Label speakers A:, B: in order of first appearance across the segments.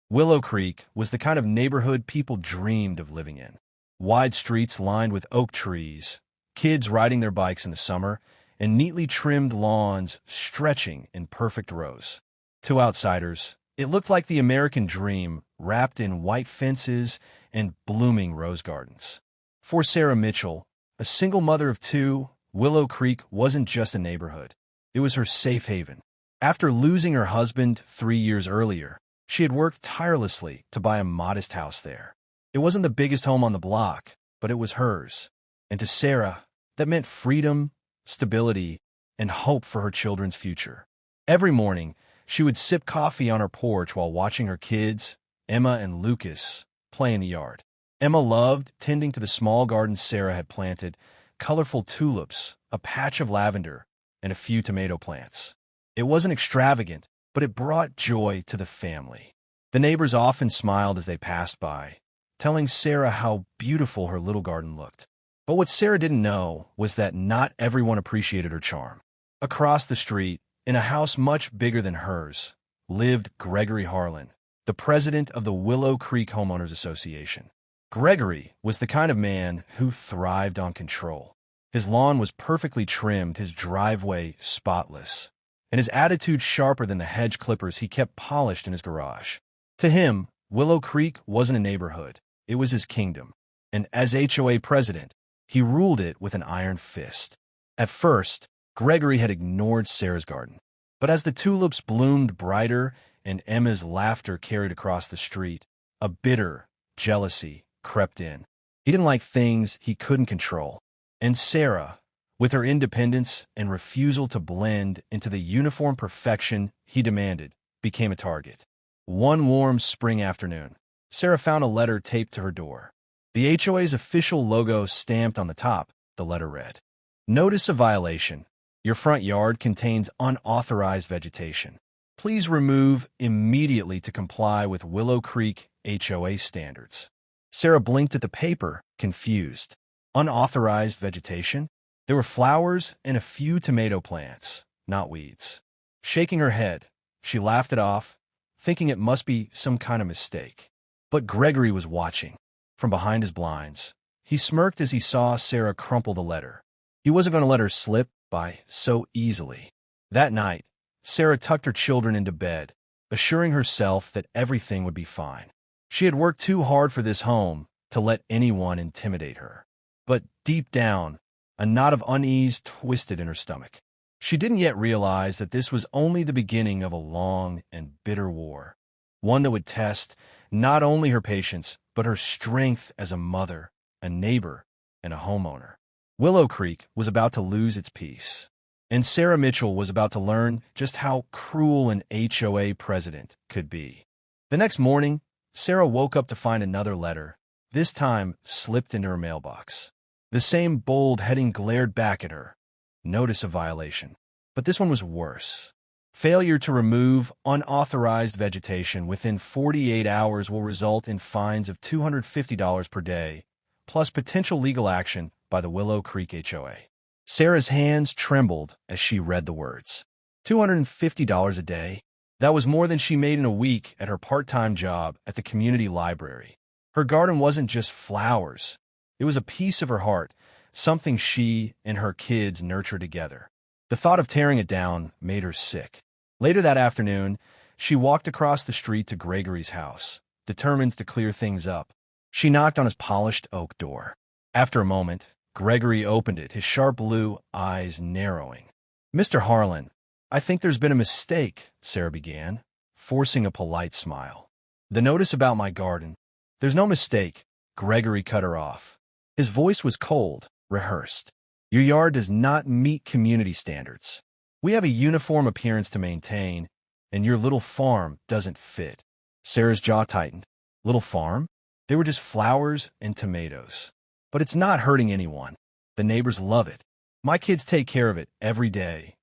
A: Willow Creek was the kind of neighborhood people dreamed of living in. Wide streets lined with oak trees, kids riding their bikes in the summer, and neatly trimmed lawns stretching in perfect rows. To outsiders, it looked like the American dream wrapped in white fences and blooming rose gardens. For Sarah Mitchell, a single mother of two, Willow Creek wasn't just a neighborhood. It was her safe haven. After losing her husband 3 years earlier, she had worked tirelessly to buy a modest house there. It wasn't the biggest home on the block, but it was hers. And to Sarah, that meant freedom, stability, and hope for her children's future. Every morning, she would sip coffee on her porch while watching her kids, Emma and Lucas, play in the yard. Emma loved tending to the small gardens Sarah had planted, colorful tulips, a patch of lavender, and a few tomato plants. It wasn't extravagant, but it brought joy to the family. The neighbors often smiled as they passed by, telling Sarah how beautiful her little garden looked. But what Sarah didn't know was that not everyone appreciated her charm. Across the street, in a house much bigger than hers, lived Gregory Harlan, the president of the Willow Creek Homeowners Association. Gregory was the kind of man who thrived on control. His lawn was perfectly trimmed, his driveway spotless, and his attitude sharper than the hedge clippers he kept polished in his garage. To him, Willow Creek wasn't a neighborhood. It was his kingdom. And as HOA president, he ruled it with an iron fist. At first, Gregory had ignored Sarah's garden. But as the tulips bloomed brighter and Emma's laughter carried across the street, a bitter jealousy crept in. He didn't like things he couldn't control. And Sarah, with her independence and refusal to blend into the uniform perfection he demanded, became a target. One warm spring afternoon, Sarah found a letter taped to her door. The HOA's official logo stamped on the top, the letter read, "Notice of violation. Your front yard contains unauthorized vegetation. Please remove immediately to comply with Willow Creek HOA standards." Sarah blinked at the paper, confused. Unauthorized vegetation? There were flowers and a few tomato plants, not weeds. Shaking her head, she laughed it off, thinking it must be some kind of mistake. But Gregory was watching. From behind his blinds, he smirked as he saw Sarah crumple the letter. He wasn't going to let her slip by so easily. That night, Sarah tucked her children into bed, assuring herself that everything would be fine. She had worked too hard for this home to let anyone intimidate her. But deep down, a knot of unease twisted in her stomach. She didn't yet realize that this was only the beginning of a long and bitter war, one that would test not only her patience, but her strength as a mother, a neighbor, and a homeowner. Willow Creek was about to lose its peace, and Sarah Mitchell was about to learn just how cruel an HOA president could be. The next morning, Sarah woke up to find another letter, this time slipped into her mailbox. The same bold heading glared back at her. Notice of violation. But this one was worse. Failure to remove unauthorized vegetation within 48 hours will result in fines of $250 per day, plus potential legal action by the Willow Creek HOA. Sarah's hands trembled as she read the words. $250 a day? That was more than she made in a week at her part-time job at the community library. Her garden wasn't just flowers. It was a piece of her heart, something she and her kids nurtured together. The thought of tearing it down made her sick. Later that afternoon, she walked across the street to Gregory's house, determined to clear things up. She knocked on his polished oak door. After a moment, Gregory opened it, his sharp blue eyes narrowing. "Mr. Harlan, I think there's been a mistake," Sarah began, forcing a polite smile. "The notice about my garden." "There's no mistake," Gregory cut her off. His voice was cold, rehearsed. "Your yard does not meet community standards. We have a uniform appearance to maintain, and your little farm doesn't fit." Sarah's jaw tightened. Little farm? They were just flowers and tomatoes. "But it's not hurting anyone. The neighbors love it. My kids take care of it every day."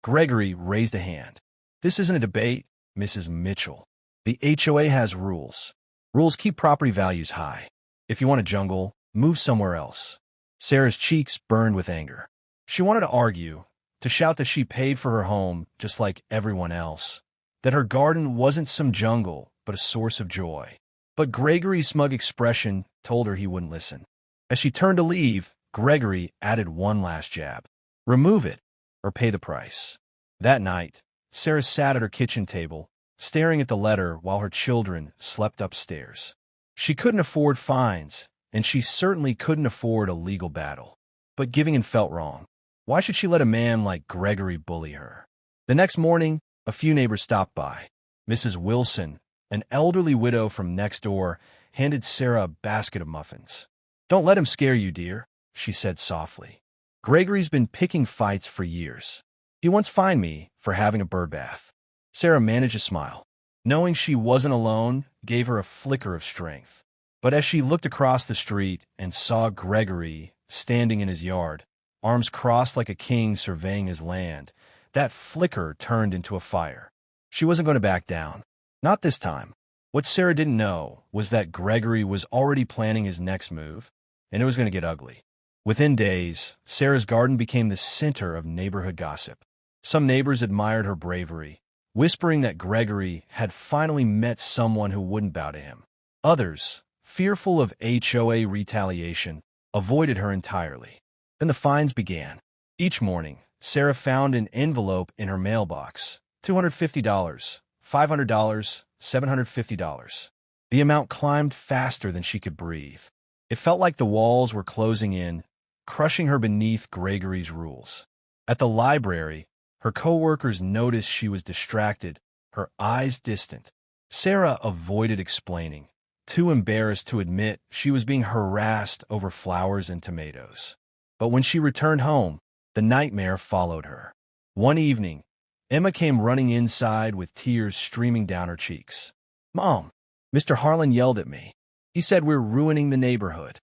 A: Gregory raised a hand. "This isn't a debate, Mrs. Mitchell. The HOA has rules. Rules keep property values high. If you want a jungle, move somewhere else." Sarah's cheeks burned with anger. She wanted to argue, to shout that she paid for her home just like everyone else, that her garden wasn't some jungle but a source of joy. But Gregory's smug expression told her he wouldn't listen. As she turned to leave, Gregory added one last jab. Remove it, or pay the price. That night, Sarah sat at her kitchen table, staring at the letter while her children slept upstairs. She couldn't afford fines, and she certainly couldn't afford a legal battle. But giving in felt wrong. Why should she let a man like Gregory bully her? The next morning, a few neighbors stopped by. Mrs. Wilson, an elderly widow from next door, handed Sarah a basket of muffins. Don't let him scare you, dear, she said softly. Gregory's been picking fights for years. He once fined me for having a bird bath. Sarah managed a smile. Knowing she wasn't alone gave her a flicker of strength. But as she looked across the street and saw Gregory standing in his yard, arms crossed like a king surveying his land, that flicker turned into a fire. She wasn't going to back down. Not this time. What Sarah didn't know was that Gregory was already planning his next move, and it was going to get ugly. Within days, Sarah's garden became the center of neighborhood gossip. Some neighbors admired her bravery, whispering that Gregory had finally met someone who wouldn't bow to him. Others, fearful of HOA retaliation, avoided her entirely. Then the fines began. Each morning, Sarah found an envelope in her mailbox. $250, $500, $750. The amount climbed faster than she could breathe. It felt like the walls were closing in, crushing her beneath Gregory's rules. At the library, her coworkers noticed she was distracted, her eyes distant. Sarah avoided explaining, too embarrassed to admit she was being harassed over flowers and tomatoes. But when she returned home, the nightmare followed her. One evening, Emma came running inside with tears streaming down her cheeks. Mom, Mr. Harlan yelled at me. He said we're ruining the neighborhood.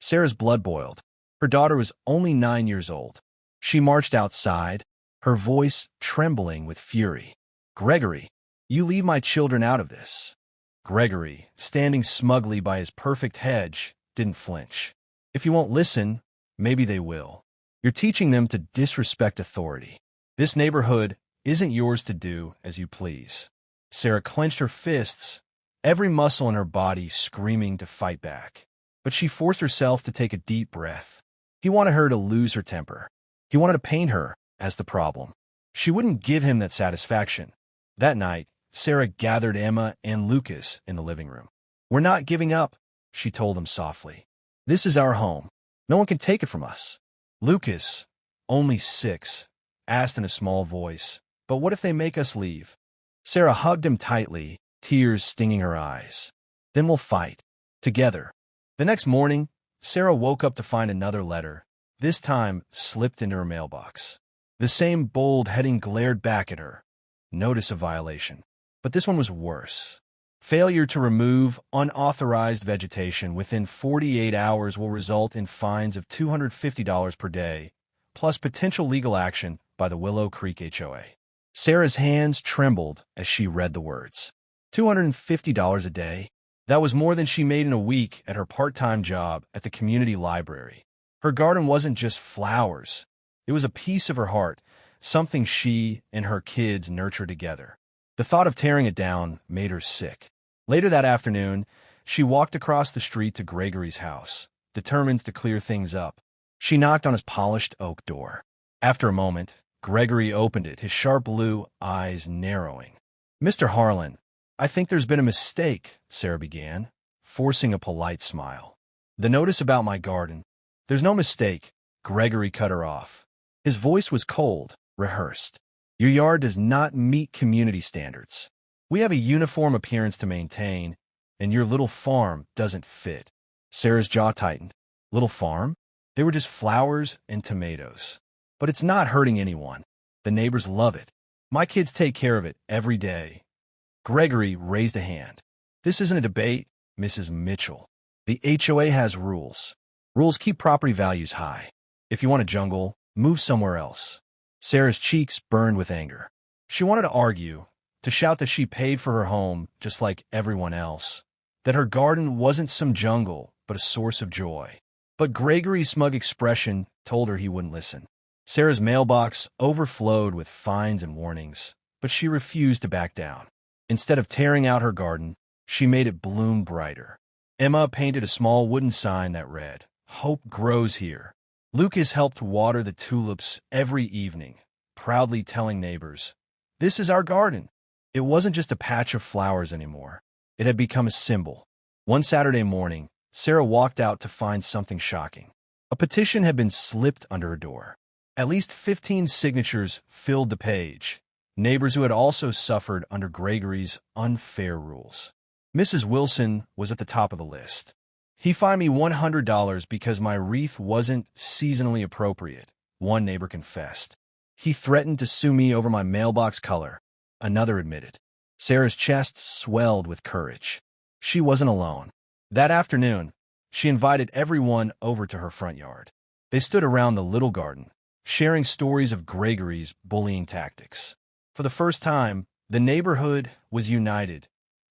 A: Sarah's blood boiled. Her daughter was only 9 years old. She marched outside, her voice trembling with fury. Gregory, you leave my children out of this. Gregory, standing smugly by his perfect hedge, didn't flinch. If you won't listen, maybe they will. You're teaching them to disrespect authority. This neighborhood isn't yours to do as you please. Sarah clenched her fists, every muscle in her body screaming to fight back. But she forced herself to take a deep breath. He wanted her to lose her temper. He wanted to paint her as the problem. She wouldn't give him that satisfaction. That night, Sarah gathered Emma and Lucas in the living room. We're not giving up, she told them softly. This is our home. No one can take it from us. Lucas, only 6, asked in a small voice, but what if they make us leave? Sarah hugged him tightly, tears stinging her eyes. Then we'll fight. Together. The next morning, Sarah woke up to find another letter, this time slipped into her mailbox. The same bold heading glared back at her. Notice of violation. But this one was worse. Failure to remove unauthorized vegetation within 48 hours will result in fines of $250 per day, plus potential legal action by the Willow Creek HOA. Sarah's hands trembled as she read the words. $250 a day? That was more than she made in a week at her part-time job at the community library. Her garden wasn't just flowers. It was a piece of her heart, something she and her kids nurtured together. The thought of tearing it down made her sick. Later that afternoon, she walked across the street to Gregory's house, determined to clear things up. She knocked on his polished oak door. After a moment, Gregory opened it, his sharp blue eyes narrowing. Mr. Harlan, I think there's been a mistake, Sarah began, forcing a polite smile. The notice about my garden. There's no mistake, Gregory cut her off. His voice was cold, rehearsed. Your yard does not meet community standards. We have a uniform appearance to maintain, and your little farm doesn't fit. Sarah's jaw tightened. Little farm? They were just flowers and tomatoes. But it's not hurting anyone. The neighbors love it. My kids take care of it every day. Gregory raised a hand. This isn't a debate, Mrs. Mitchell. The HOA has rules. Rules keep property values high. If you want a jungle, move somewhere else. Sarah's cheeks burned with anger. She wanted to argue, to shout that she paid for her home just like everyone else, that her garden wasn't some jungle but a source of joy. But Gregory's smug expression told her he wouldn't listen. Sarah's mailbox overflowed with fines and warnings, but she refused to back down. Instead of tearing out her garden, she made it bloom brighter. Emma painted a small wooden sign that read, "Hope grows here." Lucas helped water the tulips every evening, proudly telling neighbors, "This is our garden." It wasn't just a patch of flowers anymore. It had become a symbol. One Saturday morning, Sarah walked out to find something shocking. A petition had been slipped under her door. At least 15 signatures filled the page, neighbors who had also suffered under Gregory's unfair rules. Mrs. Wilson was at the top of the list. "He fined me $100 because my wreath wasn't seasonally appropriate," one neighbor confessed. "He threatened to sue me over my mailbox color," another admitted. Sarah's chest swelled with courage. She wasn't alone. That afternoon, she invited everyone over to her front yard. They stood around the little garden, sharing stories of Gregory's bullying tactics. For the first time, the neighborhood was united,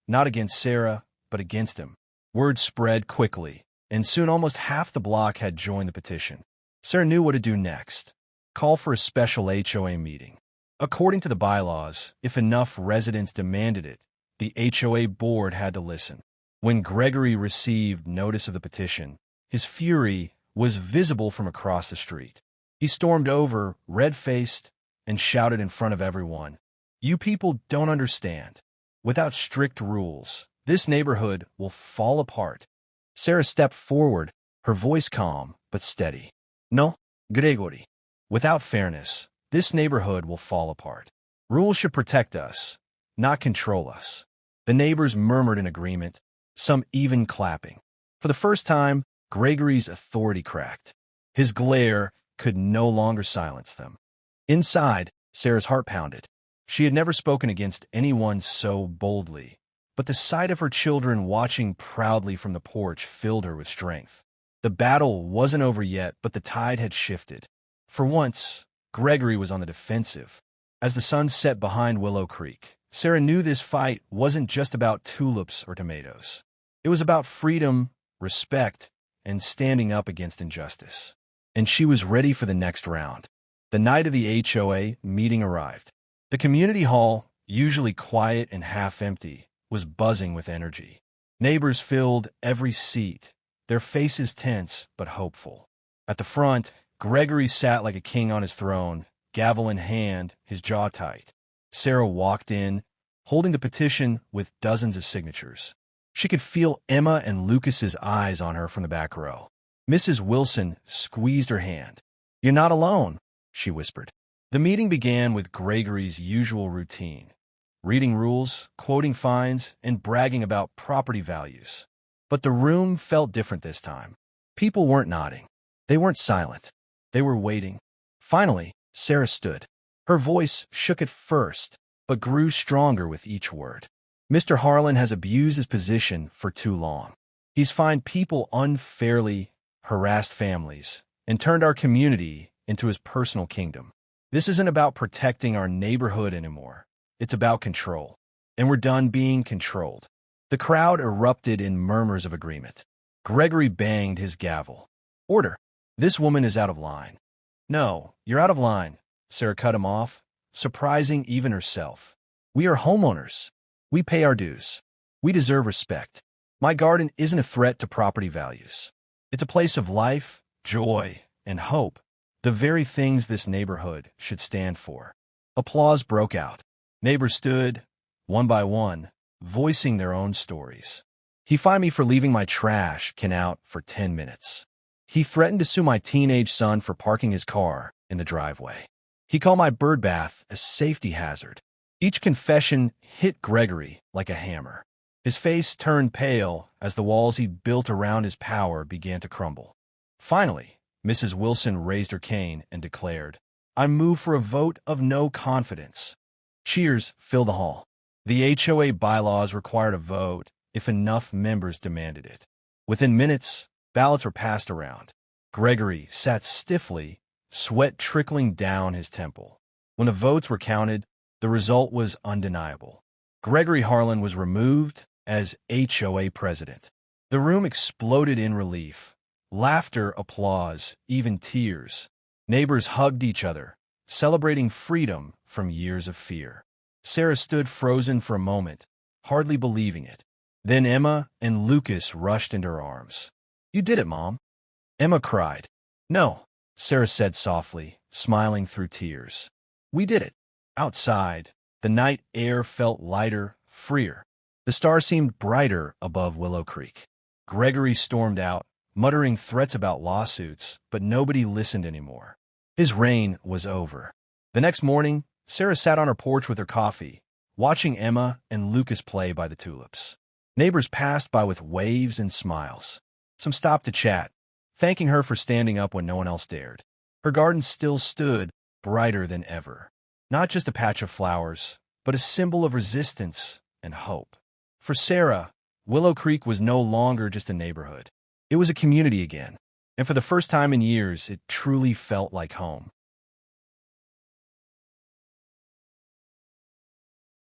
A: not against Sarah, but against him. Word spread quickly, and soon almost half the block had joined the petition. Sarah knew what to do next. Call for a special HOA meeting. According to the bylaws, if enough residents demanded it, the HOA board had to listen. When Gregory received notice of the petition, his fury was visible from across the street. He stormed over, red-faced, and shouted in front of everyone, "You people don't understand. Without strict rules, this neighborhood will fall apart." Sarah stepped forward, her voice calm but steady. "No, Gregory. Without fairness, this neighborhood will fall apart. Rules should protect us, not control us." The neighbors murmured in agreement, some even clapping. For the first time, Gregory's authority cracked. His glare could no longer silence them. Inside, Sarah's heart pounded. She had never spoken against anyone so boldly, but the sight of her children watching proudly from the porch filled her with strength. The battle wasn't over yet, but the tide had shifted. For once, Gregory was on the defensive. As the sun set behind Willow Creek, Sarah knew this fight wasn't just about tulips or tomatoes. It was about freedom, respect, and standing up against injustice. And she was ready for the next round. The night of the HOA meeting arrived. The community hall, usually quiet and half-empty, was buzzing with energy. Neighbors filled every seat, their faces tense but hopeful. At the front, Gregory sat like a king on his throne, gavel in hand, his jaw tight. Sarah walked in, holding the petition with dozens of signatures. She could feel Emma and Lucas's eyes on her from the back row. Mrs. Wilson squeezed her hand. "You're not alone," she whispered. The meeting began with Gregory's usual routine, reading rules, quoting fines, and bragging about property values. But the room felt different this time. People weren't nodding. They weren't silent. They were waiting. Finally, Sarah stood. Her voice shook at first, but grew stronger with each word. "Mr. Harlan has abused his position for too long. He's fined people unfairly, harassed families, and turned our community into his personal kingdom. This isn't about protecting our neighborhood anymore. It's about control. And we're done being controlled." The crowd erupted in murmurs of agreement. Gregory banged his gavel. "Order. This woman is out of line." "No, you're out of line," Sarah cut him off, surprising even herself. "We are homeowners. We pay our dues. We deserve respect. My garden isn't a threat to property values. It's a place of life, joy, and hope, the very things this neighborhood should stand for." Applause broke out. Neighbors stood, one by one, voicing their own stories. "He fined me for leaving my trash can out for 10 minutes. He threatened to sue my teenage son for parking his car in the driveway. He called my bird bath a safety hazard." Each confession hit Gregory like a hammer. His face turned pale as the walls he built around his power began to crumble. Finally, Mrs. Wilson raised her cane and declared, "I move for a vote of no confidence." Cheers filled the hall. The HOA bylaws required a vote if enough members demanded it. Within minutes, ballots were passed around. Gregory sat stiffly, sweat trickling down his temple. When the votes were counted, the result was undeniable. Gregory Harlan was removed as HOA president. The room exploded in relief. Laughter, applause, even tears. Neighbors hugged each other, celebrating freedom from years of fear. Sarah stood frozen for a moment, hardly believing it. Then Emma and Lucas rushed into her arms. "You did it, Mom," Emma cried. "No," Sarah said softly, smiling through tears. "We did it." Outside, the night air felt lighter, freer. The stars seemed brighter above Willow Creek. Gregory stormed out, muttering threats about lawsuits, but nobody listened anymore. His reign was over. The next morning, Sarah sat on her porch with her coffee, watching Emma and Lucas play by the tulips. Neighbors passed by with waves and smiles. Some stopped to chat, thanking her for standing up when no one else dared. Her garden still stood, brighter than ever. Not just a patch of flowers, but a symbol of resistance and hope. For Sarah, Willow Creek was no longer just a neighborhood. It was a community again, and for the first time in years, it truly felt like home.